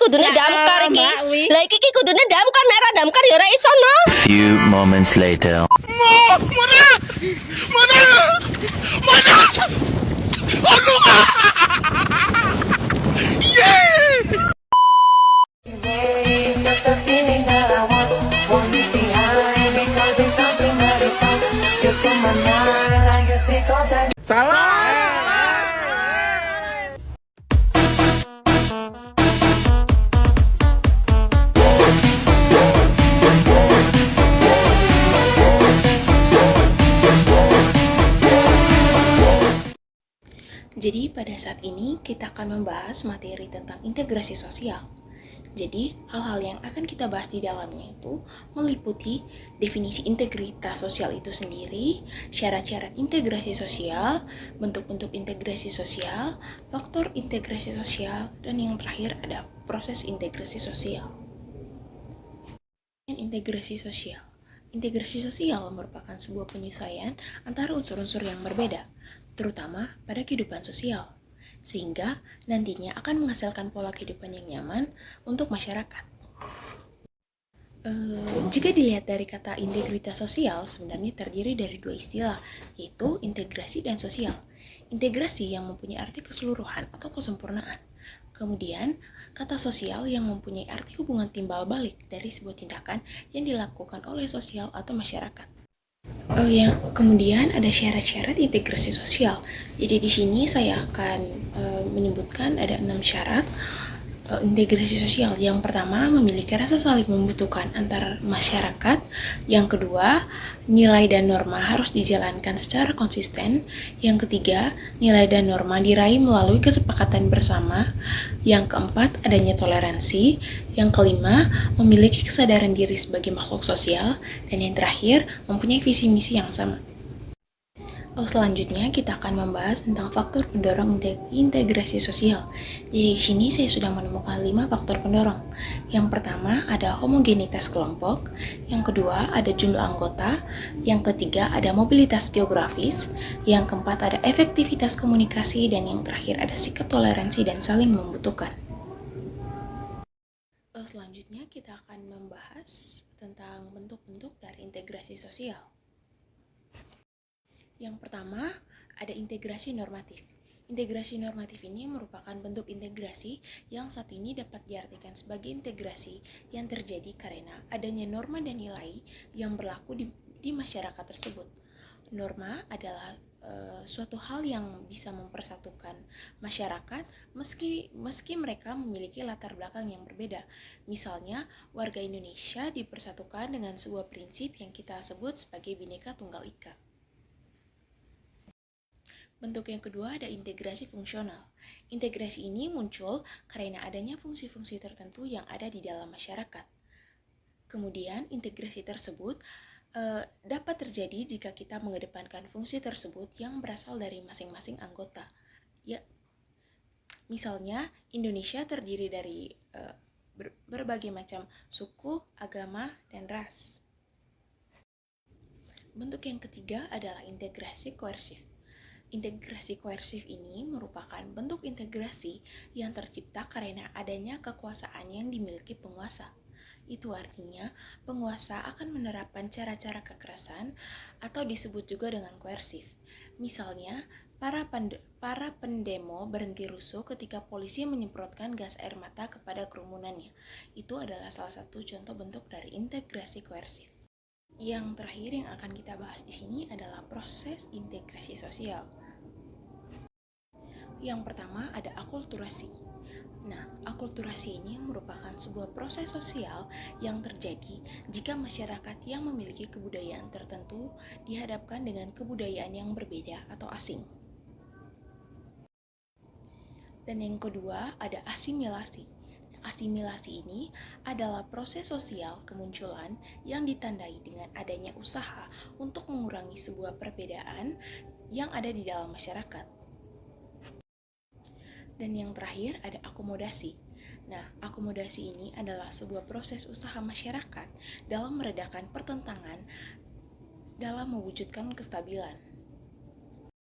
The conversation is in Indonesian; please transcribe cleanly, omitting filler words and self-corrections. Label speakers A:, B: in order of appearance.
A: kudune damkar iki. Lah iki kudune damkar, nek ora damkar ya ora iso no.
B: Few moments later.
C: Jadi pada saat ini kita akan membahas materi tentang integrasi sosial. Jadi hal-hal yang akan kita bahas di dalamnya itu meliputi definisi integritas sosial itu sendiri, syarat-syarat integrasi sosial, bentuk-bentuk integrasi sosial, faktor integrasi sosial, dan yang terakhir ada proses integrasi sosial. Integrasi sosial. Integrasi sosial merupakan sebuah penyesuaian antara unsur-unsur yang berbeda, terutama pada kehidupan sosial, sehingga nantinya akan menghasilkan pola kehidupan yang nyaman untuk masyarakat. Jika dilihat dari kata integritas sosial, sebenarnya terdiri dari dua istilah, yaitu integrasi dan sosial. Integrasi yang mempunyai arti keseluruhan atau kesempurnaan. Kemudian, kata sosial yang mempunyai arti hubungan timbal balik dari sebuah tindakan yang dilakukan oleh sosial atau masyarakat. Kemudian ada syarat-syarat integrasi sosial. Jadi di sini saya akan menyebutkan ada 6 syarat integrasi sosial. Yang pertama, memiliki rasa saling membutuhkan antar masyarakat. Yang kedua, nilai dan norma harus dijalankan secara konsisten. Yang ketiga, nilai dan norma diraih melalui kesepakatan bersama. Yang keempat, adanya toleransi. Yang kelima, memiliki kesadaran diri sebagai makhluk sosial. Dan yang terakhir, mempunyai visi misi yang sama. Selanjutnya kita akan membahas tentang faktor pendorong integrasi sosial. Jadi di sini saya sudah menemukan 5 faktor pendorong. Yang pertama ada homogenitas kelompok, yang kedua ada jumlah anggota, yang ketiga ada mobilitas geografis, yang keempat ada efektivitas komunikasi, dan yang terakhir ada sikap toleransi dan saling membutuhkan. Selanjutnya kita akan membahas tentang bentuk-bentuk dari integrasi sosial. Yang pertama, ada integrasi normatif. Integrasi normatif ini merupakan bentuk integrasi yang saat ini dapat diartikan sebagai integrasi yang terjadi karena adanya norma dan nilai yang berlaku di masyarakat tersebut. Norma adalah suatu hal yang bisa mempersatukan masyarakat meski mereka memiliki latar belakang yang berbeda. Misalnya, warga Indonesia dipersatukan dengan sebuah prinsip yang kita sebut sebagai Bhinneka Tunggal Ika. Bentuk yang kedua ada integrasi fungsional. Integrasi ini muncul karena adanya fungsi-fungsi tertentu yang ada di dalam masyarakat. Kemudian integrasi tersebut dapat terjadi jika kita mengedepankan fungsi tersebut yang berasal dari masing-masing anggota. Ya, misalnya Indonesia terdiri dari berbagai macam suku, agama, dan ras. Bentuk yang ketiga adalah integrasi koersif. Integrasi koersif ini merupakan bentuk integrasi yang tercipta karena adanya kekuasaan yang dimiliki penguasa. Itu artinya penguasa akan menerapkan cara-cara kekerasan atau disebut juga dengan koersif. Misalnya, para pendemo berhenti rusuh ketika polisi menyemprotkan gas air mata kepada kerumunannya. Itu adalah salah satu contoh bentuk dari integrasi koersif. Yang terakhir yang akan kita bahas di sini adalah proses integrasi sosial. Yang pertama ada akulturasi. Nah, akulturasi ini merupakan sebuah proses sosial yang terjadi jika masyarakat yang memiliki kebudayaan tertentu dihadapkan dengan kebudayaan yang berbeda atau asing. Dan yang kedua ada asimilasi. Asimilasi ini adalah proses sosial kemunculan yang ditandai dengan adanya usaha untuk mengurangi sebuah perbedaan yang ada di dalam masyarakat. Dan yang terakhir ada akomodasi. Nah, akomodasi ini adalah sebuah proses usaha masyarakat dalam meredakan pertentangan dalam mewujudkan kestabilan.